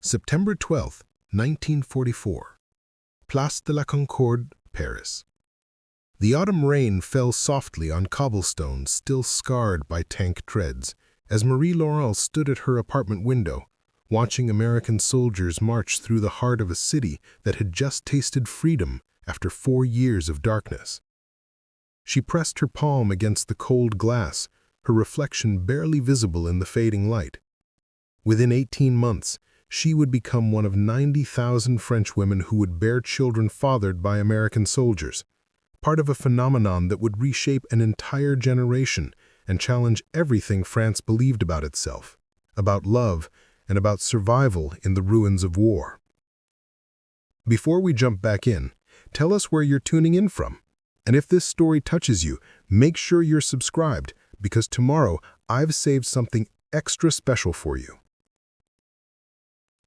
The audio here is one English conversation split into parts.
September 12, 1944. Place de la Concorde, Paris. The autumn rain fell softly on cobblestones still scarred by tank treads as Marie Laurent stood at her apartment window, watching American soldiers march through the heart of a city that had just tasted freedom after 4 years of darkness. She pressed her palm against the cold glass, her reflection barely visible in the fading light. Within 18 months, she would become one of 90,000 French women who would bear children fathered by American soldiers, part of a phenomenon that would reshape an entire generation and challenge everything France believed about itself, about love, and about survival in the ruins of war. Before we jump back in, tell us where you're tuning in from. And if this story touches you, make sure you're subscribed, because tomorrow I've saved something extra special for you.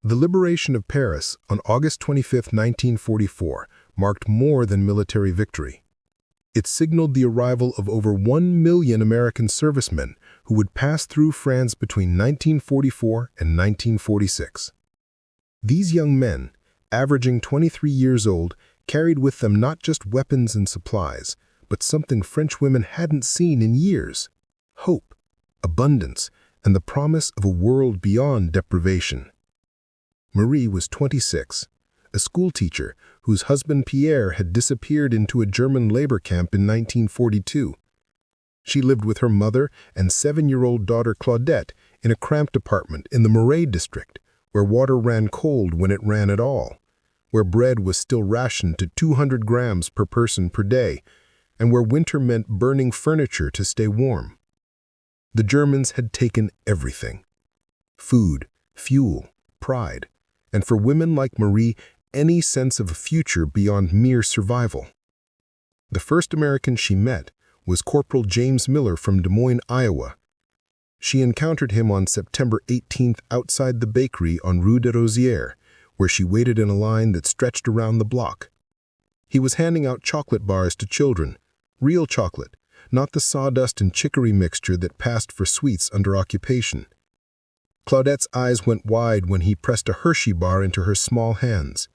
The liberation of Paris on August 25, 1944, marked more than military victory. It signaled the arrival of over 1 million American servicemen who would pass through France between 1944 and 1946. These young men, averaging 23 years old, carried with them not just weapons and supplies, but something French women hadn't seen in years: hope, abundance, and the promise of a world beyond deprivation. Marie was 26, a schoolteacher whose husband Pierre had disappeared into a German labor camp in 1942. She lived with her mother and 7-year-old daughter Claudette in a cramped apartment in the Marais district, where water ran cold when it ran at all, where bread was still rationed to 200 grams per person per day, and where winter meant burning furniture to stay warm. The Germans had taken everything: food, fuel, pride, and for women like Marie, any sense of a future beyond mere survival. The first American she met was Corporal James Miller from Des Moines, Iowa. She encountered him on September 18th outside the bakery on Rue de Rosière, where she waited in a line that stretched around the block. He was handing out chocolate bars to children, real chocolate, not the sawdust and chicory mixture that passed for sweets under occupation. Claudette's eyes went wide when he pressed a Hershey bar into her small hands.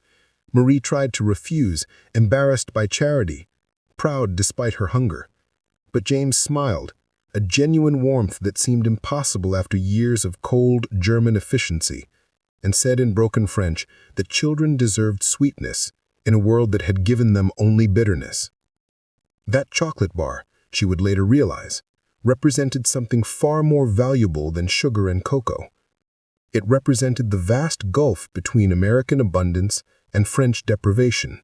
Marie tried to refuse, embarrassed by charity, proud despite her hunger. But James smiled, a genuine warmth that seemed impossible after years of cold German efficiency, and said in broken French that children deserved sweetness in a world that had given them only bitterness. That chocolate bar, she would later realize, represented something far more valuable than sugar and cocoa. It represented the vast gulf between American abundance and French deprivation,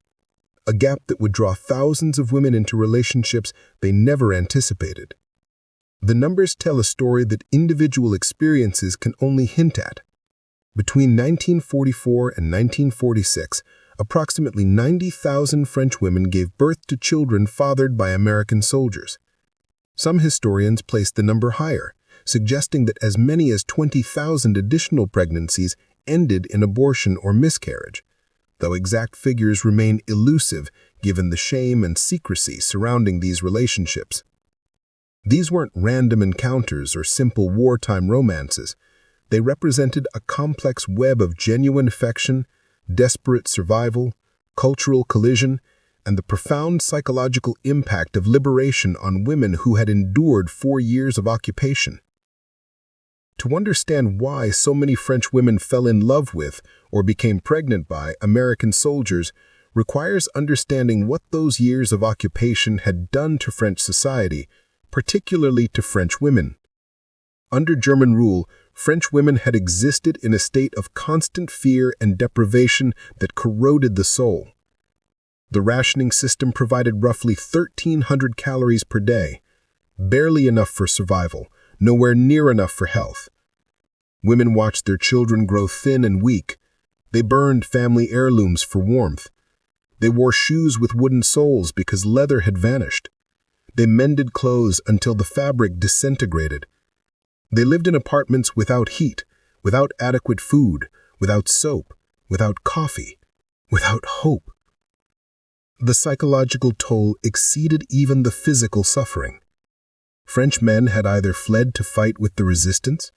a gap that would draw thousands of women into relationships they never anticipated. The numbers tell a story that individual experiences can only hint at. Between 1944 and 1946, approximately 90,000 French women gave birth to children fathered by American soldiers. Some historians place the number higher, suggesting that as many as 20,000 additional pregnancies ended in abortion or miscarriage, though exact figures remain elusive given the shame and secrecy surrounding these relationships. These weren't random encounters or simple wartime romances. They represented a complex web of genuine affection, desperate survival, cultural collision, and the profound psychological impact of liberation on women who had endured 4 years of occupation. To understand why so many French women fell in love with or became pregnant by American soldiers requires understanding what those years of occupation had done to French society, particularly to French women. Under German rule, French women had existed in a state of constant fear and deprivation that corroded the soul. The rationing system provided roughly 1,300 calories per day, barely enough for survival, nowhere near enough for health. Women watched their children grow thin and weak. They burned family heirlooms for warmth. They wore shoes with wooden soles because leather had vanished. They mended clothes until the fabric disintegrated. They lived in apartments without heat, without adequate food, without soap, without coffee, without hope. The psychological toll exceeded even the physical suffering. French men had either fled to fight with the resistance,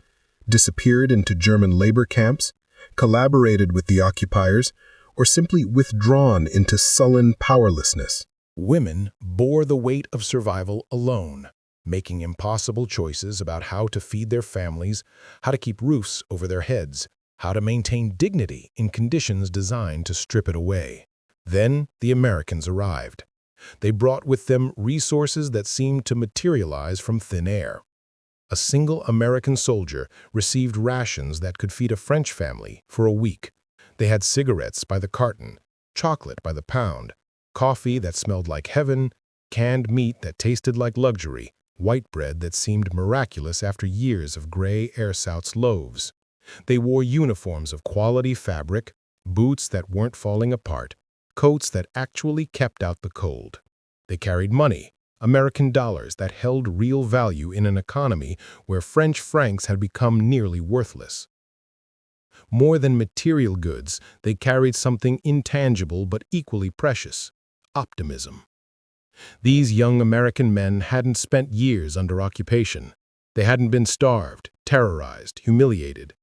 disappeared into German labor camps, collaborated with the occupiers, or simply withdrawn into sullen powerlessness. Women bore the weight of survival alone, making impossible choices about how to feed their families, how to keep roofs over their heads, how to maintain dignity in conditions designed to strip it away. Then the Americans arrived. They brought with them resources that seemed to materialize from thin air. A single American soldier received rations that could feed a French family for a week. They had cigarettes by the carton, chocolate by the pound, coffee that smelled like heaven, canned meat that tasted like luxury, white bread that seemed miraculous after years of gray ersatz loaves. They wore uniforms of quality fabric, boots that weren't falling apart, coats that actually kept out the cold. They carried money, American dollars that held real value in an economy where French francs had become nearly worthless. More than material goods, they carried something intangible but equally precious: optimism. These young American men hadn't spent years under occupation. They hadn't been starved, terrorized, humiliated.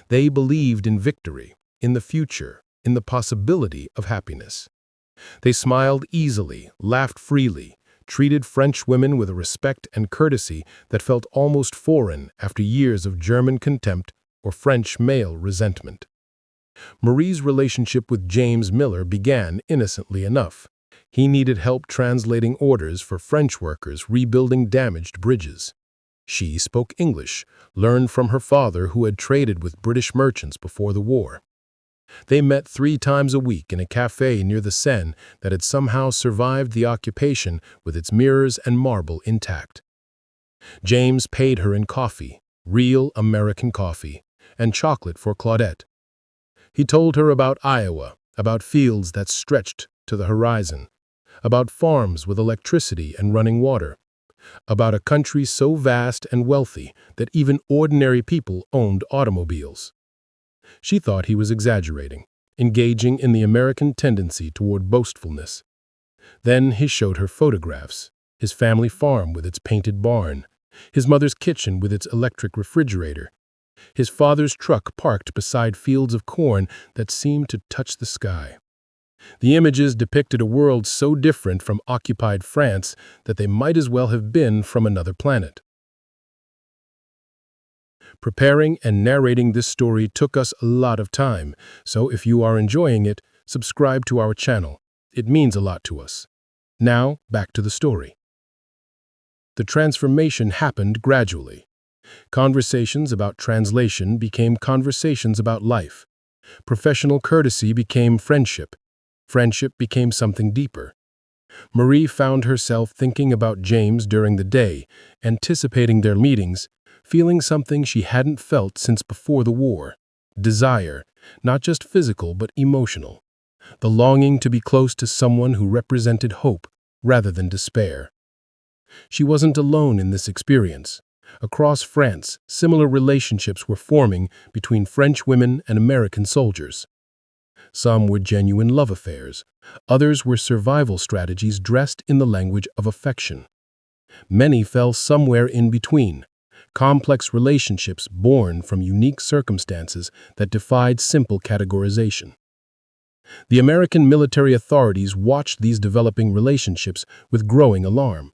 They believed in victory, in the future, in the possibility of happiness. They smiled easily, laughed freely, treated French women with a respect and courtesy that felt almost foreign after years of German contempt or French male resentment. Marie's relationship with James Miller began innocently enough. He needed help translating orders for French workers rebuilding damaged bridges. She spoke English, learned from her father who had traded with British merchants before the war. They met 3 times a week in a cafe near the Seine that had somehow survived the occupation with its mirrors and marble intact. James paid her in coffee, real American coffee, and chocolate for Claudette. He told her about Iowa, about fields that stretched to the horizon, about farms with electricity and running water, about a country so vast and wealthy that even ordinary people owned automobiles. She thought he was exaggerating, engaging in the American tendency toward boastfulness. Then he showed her photographs: his family farm with its painted barn, his mother's kitchen with its electric refrigerator, his father's truck parked beside fields of corn that seemed to touch the sky. The images depicted a world so different from occupied France that they might as well have been from another planet. Preparing and narrating this story took us a lot of time, so if you are enjoying it, subscribe to our channel. It means a lot to us. Now, back to the story. The transformation happened gradually. Conversations about translation became conversations about life. Professional courtesy became friendship. Friendship became something deeper. Marie found herself thinking about James during the day, anticipating their meetings, feeling something she hadn't felt since before the war: desire, not just physical but emotional. The longing to be close to someone who represented hope rather than despair. She wasn't alone in this experience. Across France, similar relationships were forming between French women and American soldiers. Some were genuine love affairs. Others were survival strategies dressed in the language of affection. Many fell somewhere in between, complex relationships born from unique circumstances that defied simple categorization. The American military authorities watched these developing relationships with growing alarm.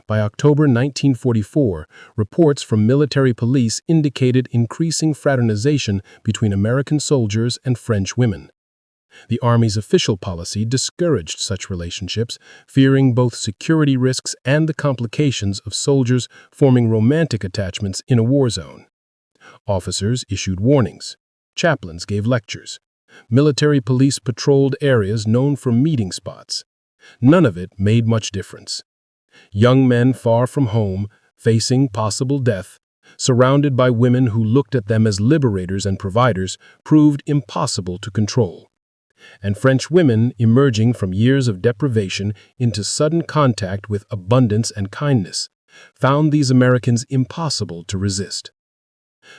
By October 1944, reports from military police indicated increasing fraternization between American soldiers and French women. The Army's official policy discouraged such relationships, fearing both security risks and the complications of soldiers forming romantic attachments in a war zone. Officers issued warnings. Chaplains gave lectures. Military police patrolled areas known for meeting spots. None of it made much difference. Young men far from home, facing possible death, surrounded by women who looked at them as liberators and providers, proved impossible to control. And French women, emerging from years of deprivation into sudden contact with abundance and kindness, found these Americans impossible to resist.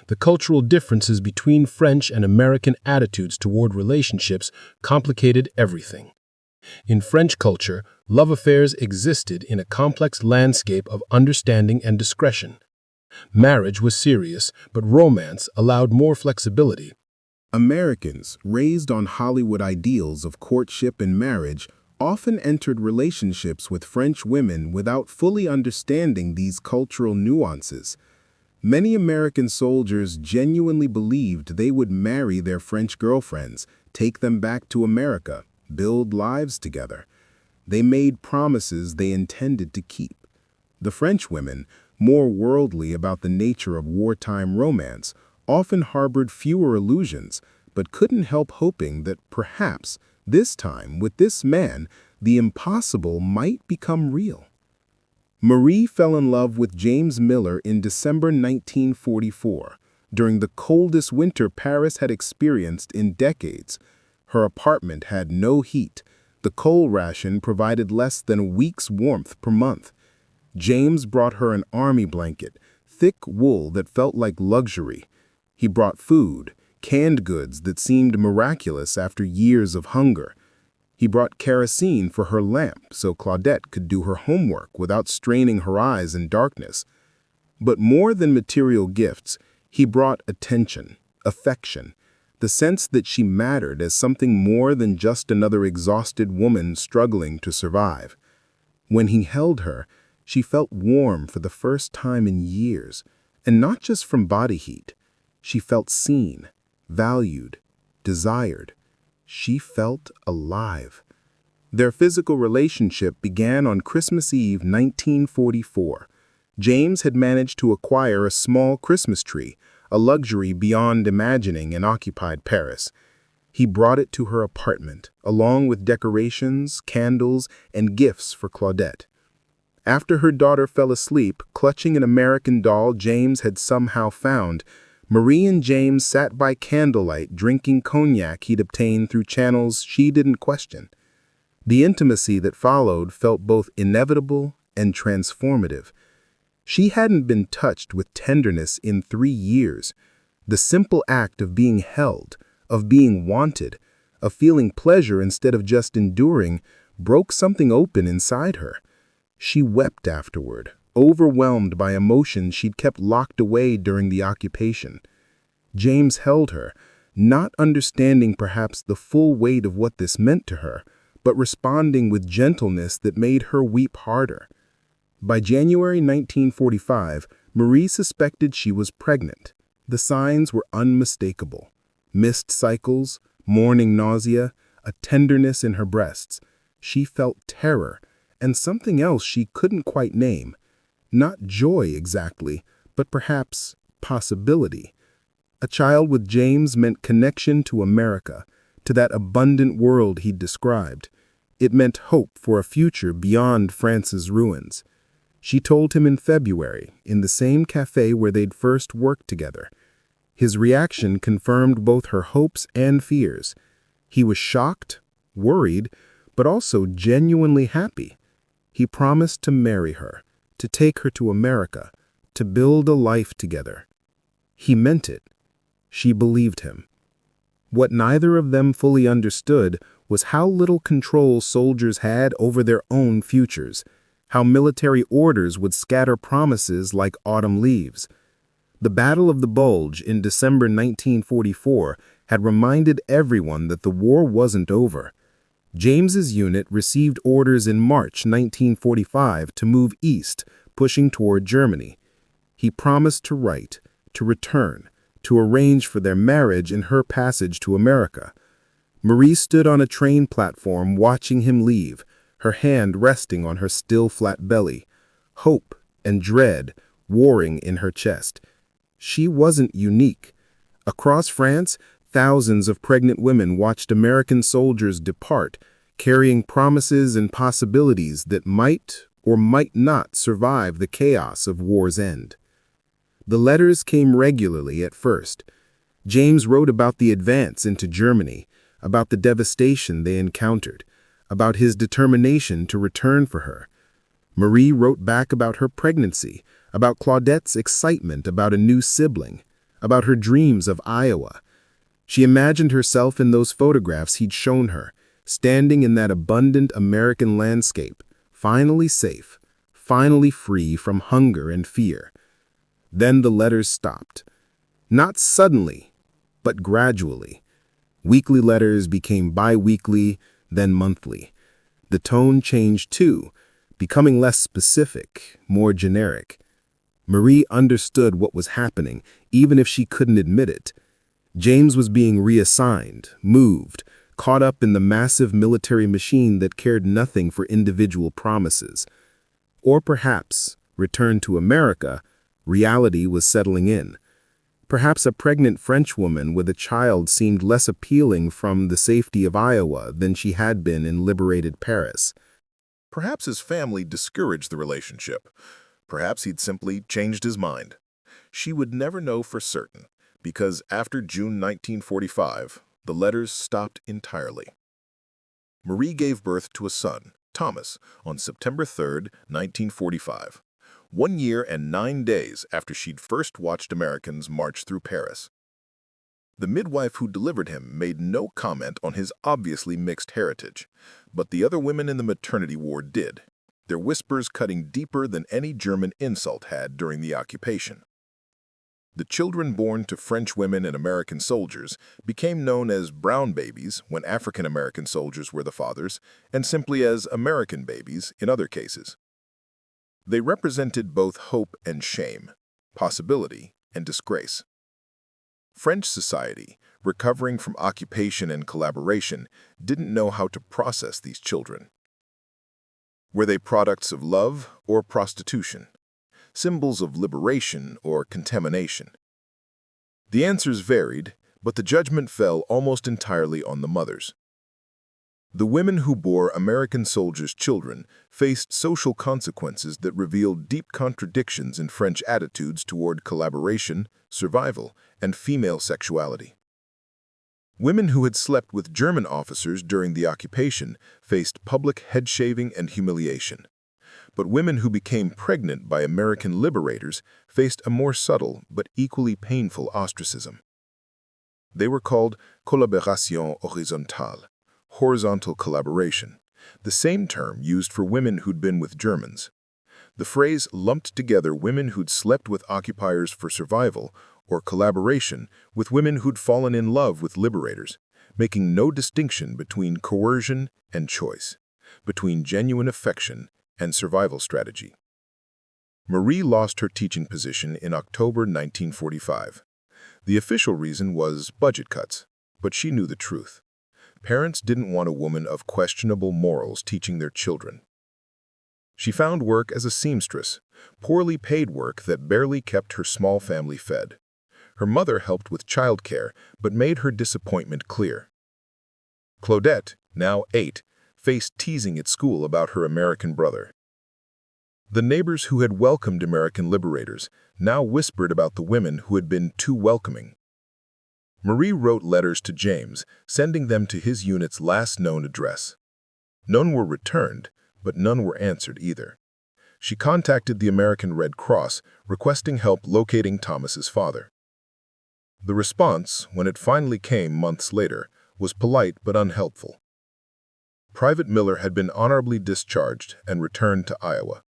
The cultural differences between French and American attitudes toward relationships complicated everything. In French culture, love affairs existed in a complex landscape of understanding and discretion. Marriage was serious, but romance allowed more flexibility. Americans, raised on Hollywood ideals of courtship and marriage, often entered relationships with French women without fully understanding these cultural nuances. Many American soldiers genuinely believed they would marry their French girlfriends, take them back to America, build lives together. They made promises they intended to keep. The French women, more worldly about the nature of wartime romance, often harbored fewer illusions, but couldn't help hoping that perhaps, this time, with this man, the impossible might become real. Marie fell in love with James Miller in December 1944, during the coldest winter Paris had experienced in decades. Her apartment had no heat. The coal ration provided less than a week's warmth per month. James brought her an army blanket, thick wool that felt like luxury. He brought food, canned goods that seemed miraculous after years of hunger. He brought kerosene for her lamp so Claudette could do her homework without straining her eyes in darkness. But more than material gifts, he brought attention, affection, the sense that she mattered as something more than just another exhausted woman struggling to survive. When he held her, she felt warm for the first time in years, and not just from body heat. She felt seen, valued, desired. She felt alive. Their physical relationship began on Christmas Eve 1944. James had managed to acquire a small Christmas tree, a luxury beyond imagining in occupied Paris. He brought it to her apartment, along with decorations, candles, and gifts for Claudette. After her daughter fell asleep, clutching an American doll James had somehow found, Marie and James sat by candlelight drinking cognac he'd obtained through channels she didn't question. The intimacy that followed felt both inevitable and transformative. She hadn't been touched with tenderness in 3 years. The simple act of being held, of being wanted, of feeling pleasure instead of just enduring, broke something open inside her. She wept afterward, overwhelmed by emotions she'd kept locked away during the occupation. James held her, not understanding perhaps the full weight of what this meant to her, but responding with gentleness that made her weep harder. By January 1945, Marie suspected she was pregnant. The signs were unmistakable. Missed cycles, morning nausea, a tenderness in her breasts. She felt terror, and something else she couldn't quite name. Not joy exactly, but perhaps possibility. A child with James meant connection to America, to that abundant world he'd described. It meant hope for a future beyond France's ruins. She told him in February, in the same cafe where they'd first worked together. His reaction confirmed both her hopes and fears. He was shocked, worried, but also genuinely happy. He promised to marry her, to take her to America, to build a life together. He meant it. She believed him. What neither of them fully understood was how little control soldiers had over their own futures, how military orders would scatter promises like autumn leaves. The Battle of the Bulge in December 1944 had reminded everyone that the war wasn't over. James's unit received orders in March 1945 to move east, pushing toward Germany. He promised to write, to return, to arrange for their marriage and her passage to America. Marie stood on a train platform watching him leave, her hand resting on her still flat belly, hope and dread warring in her chest. She wasn't unique. Across France, thousands of pregnant women watched American soldiers depart, carrying promises and possibilities that might or might not survive the chaos of war's end. The letters came regularly at first. James wrote about the advance into Germany, about the devastation they encountered, about his determination to return for her. Marie wrote back about her pregnancy, about Claudette's excitement about a new sibling, about her dreams of Iowa. She imagined herself in those photographs he'd shown her, standing in that abundant American landscape, finally safe, finally free from hunger and fear. Then the letters stopped. Not suddenly, but gradually. Weekly letters became bi-weekly, then monthly. The tone changed too, becoming less specific, more generic. Marie understood what was happening, even if she couldn't admit it. James was being reassigned, moved, caught up in the massive military machine that cared nothing for individual promises. Or perhaps, returned to America, reality was settling in. Perhaps a pregnant Frenchwoman with a child seemed less appealing from the safety of Iowa than she had been in liberated Paris. Perhaps his family discouraged the relationship. Perhaps he'd simply changed his mind. She would never know for certain, because after June 1945, the letters stopped entirely. Marie gave birth to a son, Thomas, on September 3, 1945, 1 year and 9 days after she'd first watched Americans march through Paris. The midwife who delivered him made no comment on his obviously mixed heritage, but the other women in the maternity ward did, their whispers cutting deeper than any German insult had during the occupation. The children born to French women and American soldiers became known as brown babies when African American soldiers were the fathers, and simply as American babies in other cases. They represented both hope and shame, possibility and disgrace. French society, recovering from occupation and collaboration, didn't know how to process these children. Were they products of love or prostitution? Symbols of liberation or contamination? The answers varied, but the judgment fell almost entirely on the mothers. The women who bore American soldiers' children faced social consequences that revealed deep contradictions in French attitudes toward collaboration, survival, and female sexuality. Women who had slept with German officers during the occupation faced public head-shaving and humiliation. But women who became pregnant by American liberators faced a more subtle but equally painful ostracism. They were called collaboration horizontale, horizontal collaboration, the same term used for women who'd been with Germans. The phrase lumped together women who'd slept with occupiers for survival or collaboration with women who'd fallen in love with liberators, making no distinction between coercion and choice, between genuine affection and survival strategy. Marie lost her teaching position in October 1945. The official reason was budget cuts, but she knew the truth. Parents didn't want a woman of questionable morals teaching their children. She found work as a seamstress, poorly paid work that barely kept her small family fed. Her mother helped with childcare, but made her disappointment clear. Claudette, now 8, faced teasing at school about her American brother. The neighbors who had welcomed American liberators now whispered about the women who had been too welcoming. Marie wrote letters to James, sending them to his unit's last known address. None were returned, but none were answered either. She contacted the American Red Cross, requesting help locating Thomas's father. The response, when it finally came months later, was polite but unhelpful. Private Miller had been honorably discharged and returned to Iowa.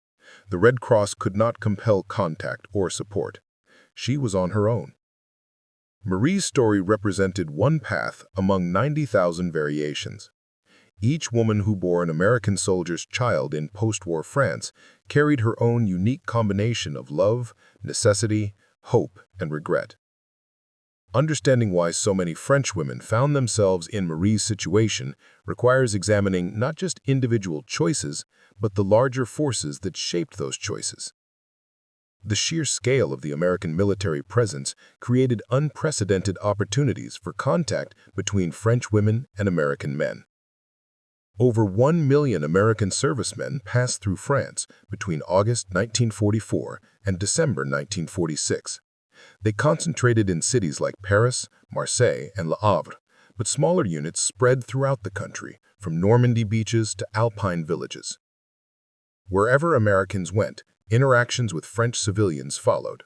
The Red Cross could not compel contact or support. She was on her own. Marie's story represented one path among 90,000 variations. Each woman who bore an American soldier's child in post-war France carried her own unique combination of love, necessity, hope, and regret. Understanding why so many French women found themselves in Marie's situation requires examining not just individual choices, but the larger forces that shaped those choices. The sheer scale of the American military presence created unprecedented opportunities for contact between French women and American men. Over 1 million American servicemen passed through France between August 1944 and December 1946. They concentrated in cities like Paris, Marseille, and Le Havre, but smaller units spread throughout the country, from Normandy beaches to Alpine villages. Wherever Americans went, interactions with French civilians followed.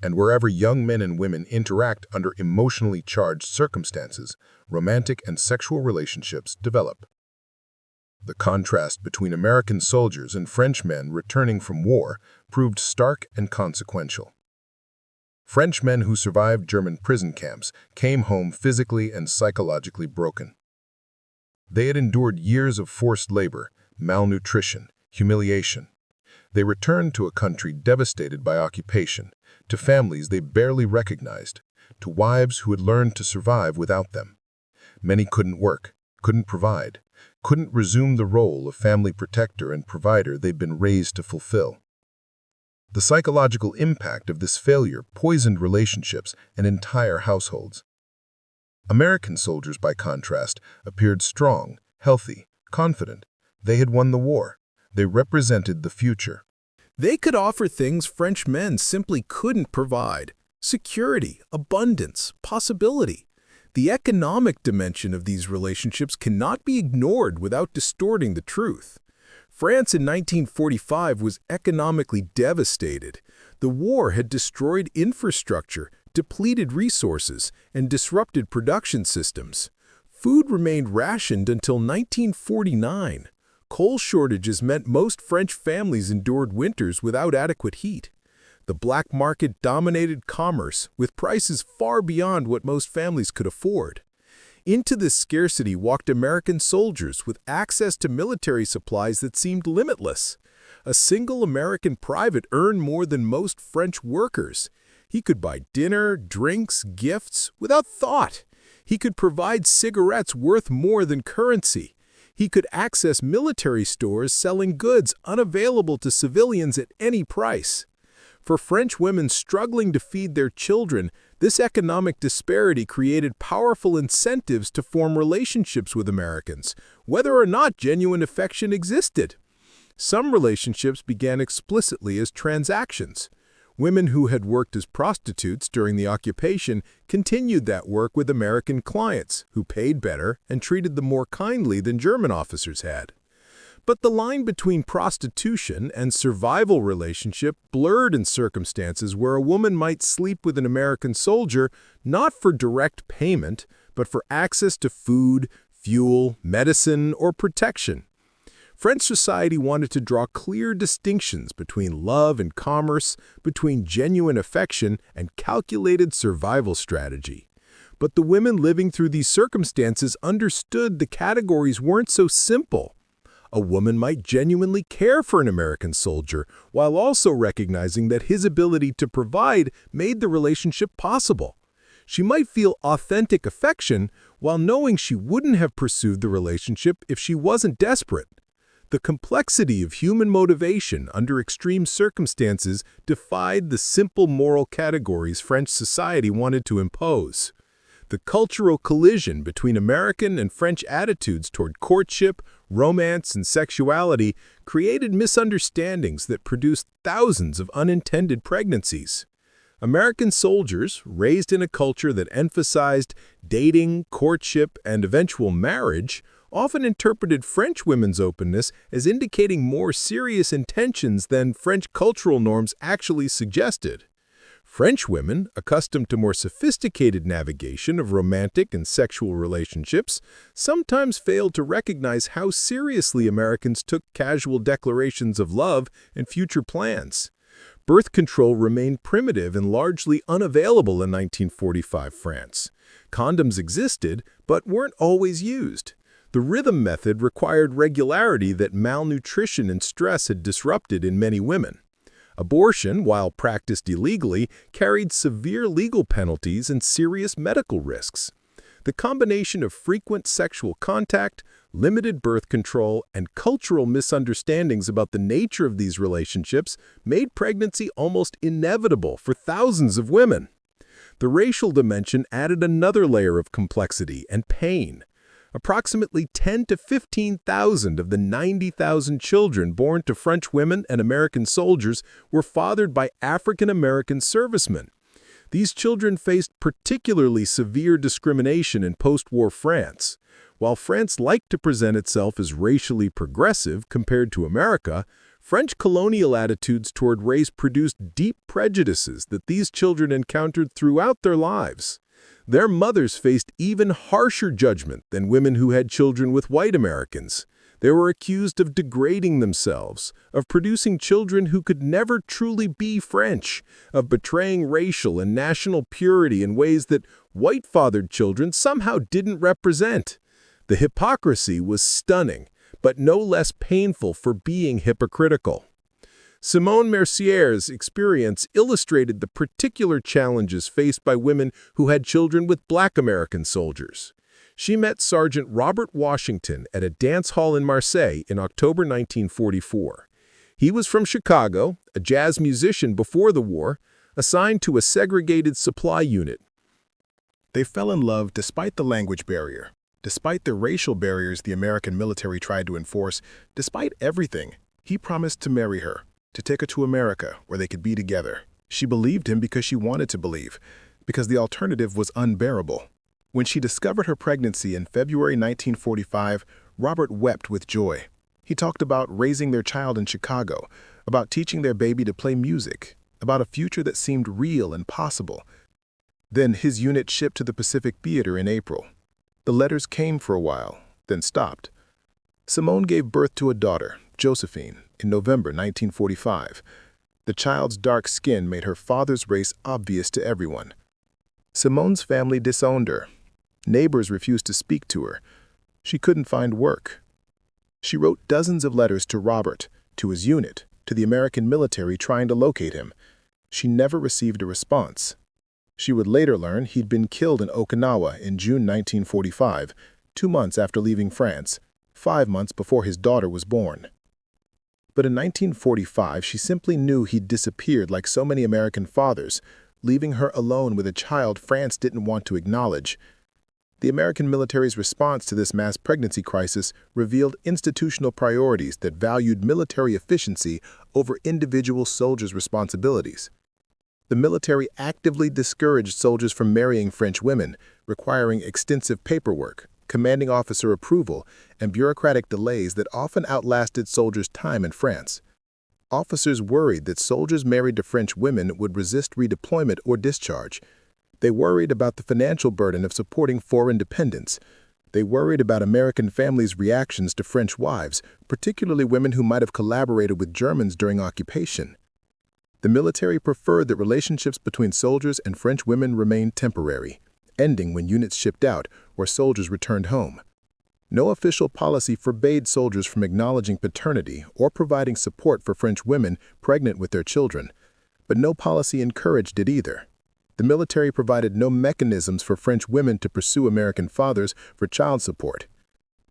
And wherever young men and women interact under emotionally charged circumstances, romantic and sexual relationships develop. The contrast between American soldiers and French men returning from war proved stark and consequential. French men who survived German prison camps came home physically and psychologically broken. They had endured years of forced labor, malnutrition, humiliation. They returned to a country devastated by occupation, to families they barely recognized, to wives who had learned to survive without them. Many couldn't work, couldn't provide, couldn't resume the role of family protector and provider they'd been raised to fulfill. The psychological impact of this failure poisoned relationships and entire households. American soldiers, by contrast, appeared strong, healthy, confident. They had won the war. They represented the future. They could offer things French men simply couldn't provide: security, abundance, possibility. The economic dimension of these relationships cannot be ignored without distorting the truth. France in 1945 was economically devastated. The war had destroyed infrastructure, depleted resources, and disrupted production systems. Food remained rationed until 1949. Coal shortages meant most French families endured winters without adequate heat. The black market dominated commerce, with prices far beyond what most families could afford. Into this scarcity walked American soldiers with access to military supplies that seemed limitless. A single American private earned more than most French workers. He could buy dinner, drinks, gifts without thought. He could provide cigarettes worth more than currency. He could access military stores selling goods unavailable to civilians at any price. For French women struggling to feed their children, this economic disparity created powerful incentives to form relationships with Americans, whether or not genuine affection existed. Some relationships began explicitly as transactions. Women who had worked as prostitutes during the occupation continued that work with American clients, who paid better and treated them more kindly than German officers had. But the line between prostitution and survival relationship blurred in circumstances where a woman might sleep with an American soldier not for direct payment, but for access to food, fuel, medicine, or protection. French society wanted to draw clear distinctions between love and commerce, between genuine affection and calculated survival strategy. But the women living through these circumstances understood the categories weren't so simple. A woman might genuinely care for an American soldier while also recognizing that his ability to provide made the relationship possible. She might feel authentic affection while knowing she wouldn't have pursued the relationship if she wasn't desperate. The complexity of human motivation under extreme circumstances defied the simple moral categories French society wanted to impose. The cultural collision between American and French attitudes toward courtship, romance, and sexuality created misunderstandings that produced thousands of unintended pregnancies. American soldiers, raised in a culture that emphasized dating, courtship, and eventual marriage, often interpreted French women's openness as indicating more serious intentions than French cultural norms actually suggested. French women, accustomed to more sophisticated navigation of romantic and sexual relationships, sometimes failed to recognize how seriously Americans took casual declarations of love and future plans. Birth control remained primitive and largely unavailable in 1945 France. Condoms existed, but weren't always used. The rhythm method required regularity that malnutrition and stress had disrupted in many women. Abortion, while practiced illegally, carried severe legal penalties and serious medical risks. The combination of frequent sexual contact, limited birth control, and cultural misunderstandings about the nature of these relationships made pregnancy almost inevitable for thousands of women. The racial dimension added another layer of complexity and pain. Approximately 10 to 15,000 of the 90,000 children born to French women and American soldiers were fathered by African American servicemen. These children faced particularly severe discrimination in post-war France. While France liked to present itself as racially progressive compared to America, French colonial attitudes toward race produced deep prejudices that these children encountered throughout their lives. Their mothers faced even harsher judgment than women who had children with white Americans. They were accused of degrading themselves, of producing children who could never truly be French, of betraying racial and national purity in ways that white-fathered children somehow didn't represent. The hypocrisy was stunning, but no less painful for being hypocritical. Simone Mercier's experience illustrated the particular challenges faced by women who had children with Black American soldiers. She met Sergeant Robert Washington at a dance hall in Marseille in October 1944. He was from Chicago, a jazz musician before the war, assigned to a segregated supply unit. They fell in love despite the language barrier, despite the racial barriers the American military tried to enforce, despite everything. He promised to marry her, to take her to America, where they could be together. She believed him because she wanted to believe, because the alternative was unbearable. When she discovered her pregnancy in February 1945, Robert wept with joy. He talked about raising their child in Chicago, about teaching their baby to play music, about a future that seemed real and possible. Then his unit shipped to the Pacific Theater in April. The letters came for a while, then stopped. Simone gave birth to a daughter, Josephine, in November 1945. The child's dark skin made her father's race obvious to everyone. Simone's family disowned her. Neighbors refused to speak to her. She couldn't find work. She wrote dozens of letters to Robert, to his unit, to the American military trying to locate him. She never received a response. She would later learn he'd been killed in Okinawa in June 1945, 2 months after leaving France, 5 months before his daughter was born. But in 1945, she simply knew he'd disappeared like so many American fathers, leaving her alone with a child France didn't want to acknowledge. The American military's response to this mass pregnancy crisis revealed institutional priorities that valued military efficiency over individual soldiers' responsibilities. The military actively discouraged soldiers from marrying French women, requiring extensive paperwork, commanding officer approval, and bureaucratic delays that often outlasted soldiers' time in France. Officers worried that soldiers married to French women would resist redeployment or discharge. They worried about the financial burden of supporting foreign dependents. They worried about American families' reactions to French wives, particularly women who might have collaborated with Germans during occupation. The military preferred that relationships between soldiers and French women remained temporary, ending when units shipped out or soldiers returned home. No official policy forbade soldiers from acknowledging paternity or providing support for French women pregnant with their children, but no policy encouraged it either. The military provided no mechanisms for French women to pursue American fathers for child support.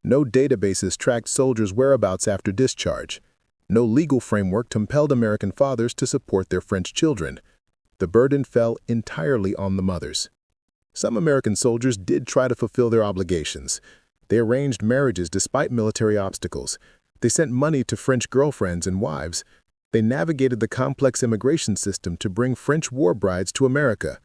No databases tracked soldiers' whereabouts after discharge. No legal framework compelled American fathers to support their French children. The burden fell entirely on the mothers. Some American soldiers did try to fulfill their obligations. They arranged marriages despite military obstacles. They sent money to French girlfriends and wives. They navigated the complex immigration system to bring French war brides to America.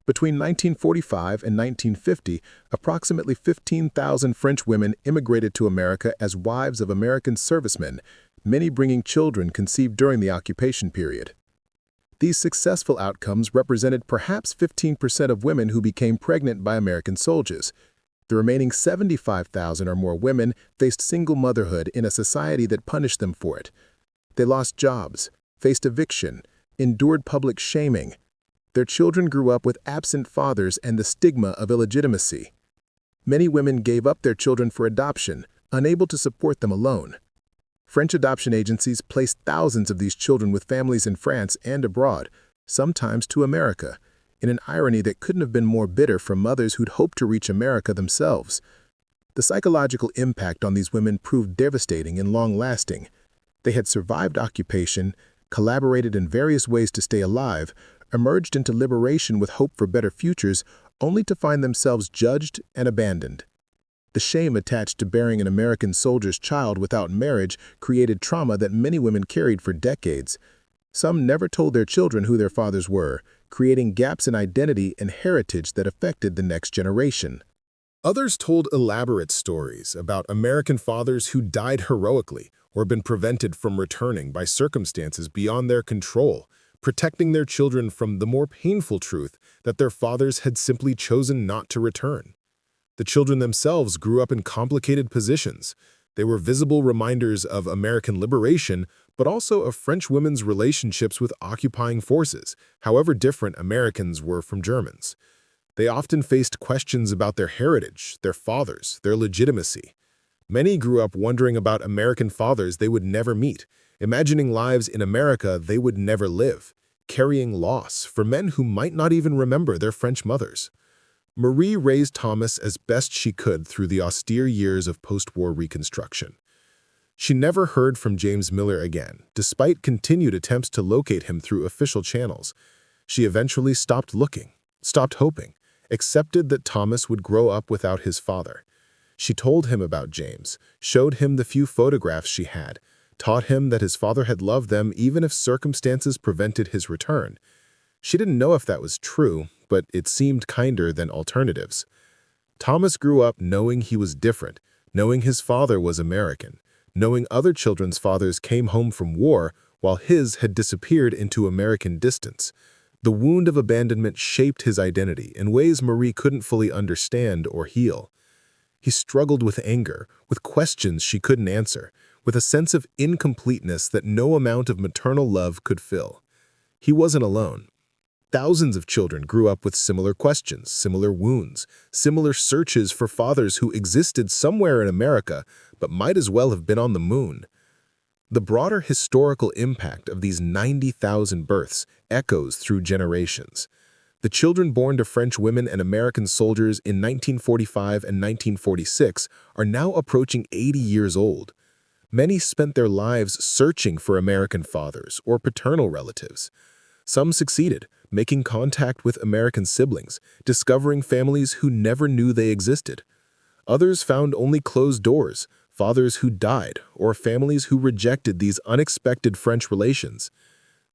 Between 1945 and 1950, approximately 15,000 French women immigrated to America as wives of American servicemen, many bringing children conceived during the occupation period. These successful outcomes represented perhaps 15% of women who became pregnant by American soldiers. The remaining 75,000 or more women faced single motherhood in a society that punished them for it. They lost jobs, faced eviction, endured public shaming. Their children grew up with absent fathers and the stigma of illegitimacy. Many women gave up their children for adoption, unable to support them alone. French adoption agencies placed thousands of these children with families in France and abroad, sometimes to America, in an irony that couldn't have been more bitter for mothers who'd hoped to reach America themselves. The psychological impact on these women proved devastating and long-lasting. They had survived occupation, collaborated in various ways to stay alive, emerged into liberation with hope for better futures, only to find themselves judged and abandoned. The shame attached to bearing an American soldier's child without marriage created trauma that many women carried for decades. Some never told their children who their fathers were, creating gaps in identity and heritage that affected the next generation. Others told elaborate stories about American fathers who died heroically or been prevented from returning by circumstances beyond their control, protecting their children from the more painful truth that their fathers had simply chosen not to return. The children themselves grew up in complicated positions. They were visible reminders of American liberation, but also of French women's relationships with occupying forces, however different Americans were from Germans. They often faced questions about their heritage, their fathers, their legitimacy. Many grew up wondering about American fathers they would never meet, imagining lives in America they would never live, carrying loss for men who might not even remember their French mothers. Marie raised Thomas as best she could through the austere years of post-war Reconstruction. She never heard from James Miller again, despite continued attempts to locate him through official channels. She eventually stopped looking, stopped hoping, accepted that Thomas would grow up without his father. She told him about James, showed him the few photographs she had, taught him that his father had loved them even if circumstances prevented his return. She didn't know if that was true, but it seemed kinder than alternatives. Thomas grew up knowing he was different, knowing his father was American, knowing other children's fathers came home from war while his had disappeared into American distance. The wound of abandonment shaped his identity in ways Marie couldn't fully understand or heal. He struggled with anger, with questions she couldn't answer, with a sense of incompleteness that no amount of maternal love could fill. He wasn't alone. Thousands of children grew up with similar questions, similar wounds, similar searches for fathers who existed somewhere in America but might as well have been on the moon. The broader historical impact of these 90,000 births echoes through generations. The children born to French women and American soldiers in 1945 and 1946 are now approaching 80 years old. Many spent their lives searching for American fathers or paternal relatives. Some succeeded, making contact with American siblings, discovering families who never knew they existed. Others found only closed doors, fathers who died, or families who rejected these unexpected French relations.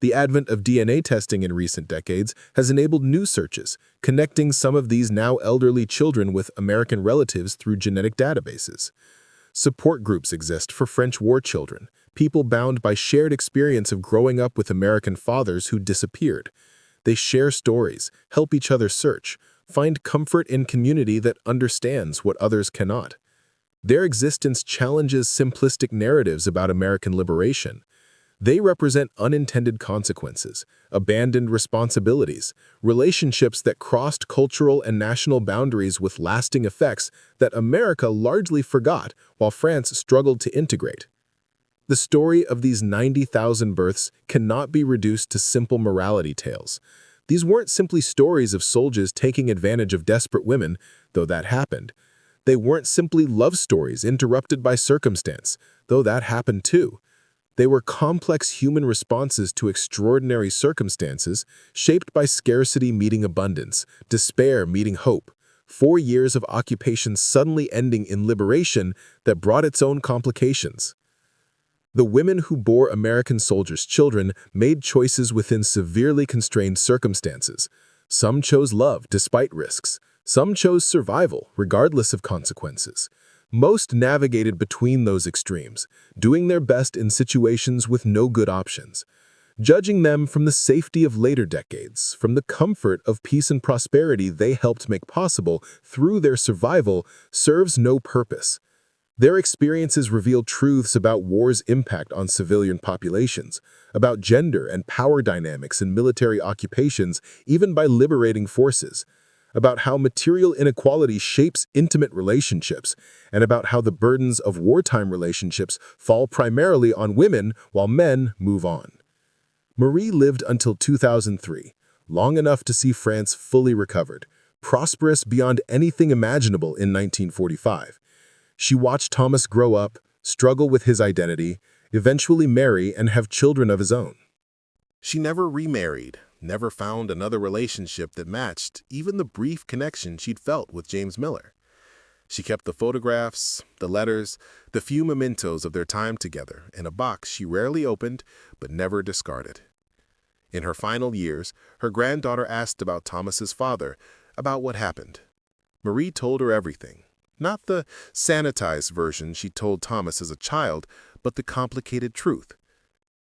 The advent of DNA testing in recent decades has enabled new searches, connecting some of these now elderly children with American relatives through genetic databases. Support groups exist for French war children, people bound by shared experience of growing up with American fathers who disappeared. They share stories, help each other search, find comfort in community that understands what others cannot. Their existence challenges simplistic narratives about American liberation. They represent unintended consequences, abandoned responsibilities, relationships that crossed cultural and national boundaries with lasting effects that America largely forgot while France struggled to integrate. The story of these 90,000 births cannot be reduced to simple morality tales. These weren't simply stories of soldiers taking advantage of desperate women, though that happened. They weren't simply love stories interrupted by circumstance, though that happened too. They were complex human responses to extraordinary circumstances, shaped by scarcity meeting abundance, despair meeting hope, 4 years of occupation suddenly ending in liberation that brought its own complications. The women who bore American soldiers' children made choices within severely constrained circumstances. Some chose love despite risks. Some chose survival regardless of consequences. Most navigated between those extremes, doing their best in situations with no good options. Judging them from the safety of later decades, from the comfort of peace and prosperity they helped make possible through their survival, serves no purpose. Their experiences reveal truths about war's impact on civilian populations, about gender and power dynamics in military occupations, even by liberating forces, about how material inequality shapes intimate relationships, and about how the burdens of wartime relationships fall primarily on women while men move on. Marie lived until 2003, long enough to see France fully recovered, prosperous beyond anything imaginable in 1945. She watched Thomas grow up, struggle with his identity, eventually marry and have children of his own. She never remarried, never found another relationship that matched even the brief connection she'd felt with James Miller. She kept the photographs, the letters, the few mementos of their time together in a box she rarely opened but never discarded. In her final years, her granddaughter asked about Thomas's father, about what happened. Marie told her everything. Not the sanitized version she told Thomas as a child, but the complicated truth.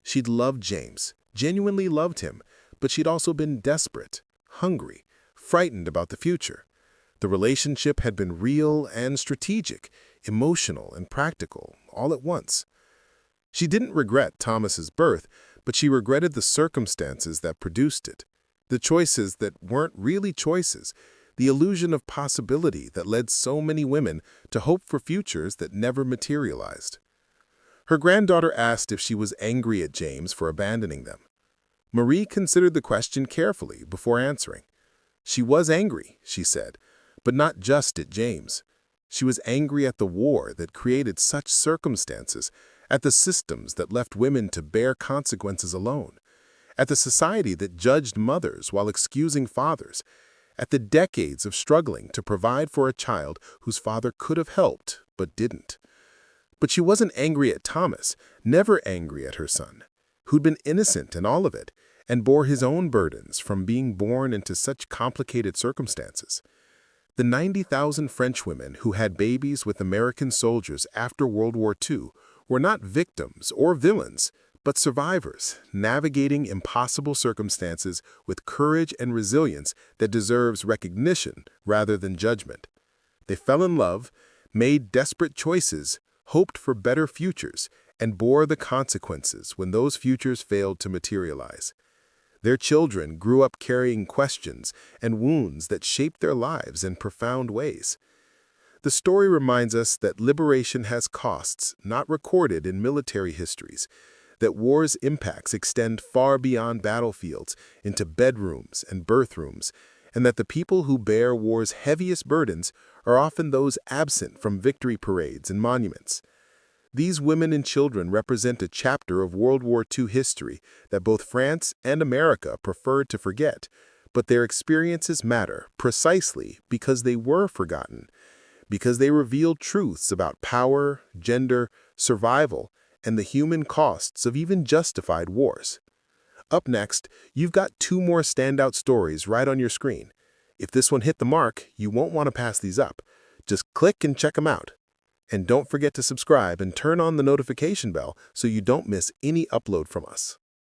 She'd loved James, genuinely loved him, but she'd also been desperate, hungry, frightened about the future. The relationship had been real and strategic, emotional and practical, all at once. She didn't regret Thomas's birth, but she regretted the circumstances that produced it, the choices that weren't really choices, the illusion of possibility that led so many women to hope for futures that never materialized. Her granddaughter asked if she was angry at James for abandoning them. Marie considered the question carefully before answering. She was angry, she said, but not just at James. She was angry at the war that created such circumstances, at the systems that left women to bear consequences alone, at the society that judged mothers while excusing fathers, at the decades of struggling to provide for a child whose father could have helped but didn't. But she wasn't angry at Thomas, never angry at her son, who'd been innocent in all of it and bore his own burdens from being born into such complicated circumstances. The 90,000 French women who had babies with American soldiers after World War II were not victims or villains, but survivors, navigating impossible circumstances with courage and resilience that deserves recognition rather than judgment. They fell in love, made desperate choices, hoped for better futures, and bore the consequences when those futures failed to materialize. Their children grew up carrying questions and wounds that shaped their lives in profound ways. The story reminds us that liberation has costs not recorded in military histories, that war's impacts extend far beyond battlefields into bedrooms and birthrooms, and that the people who bear war's heaviest burdens are often those absent from victory parades and monuments. These women and children represent a chapter of World War II history that both France and America preferred to forget, but their experiences matter precisely because they were forgotten, because they revealed truths about power, gender, survival, and the human costs of even justified wars. Up next, you've got two more standout stories right on your screen. If this one hit the mark, you won't want to pass these up. Just click and check them out. And don't forget to subscribe and turn on the notification bell so you don't miss any upload from us.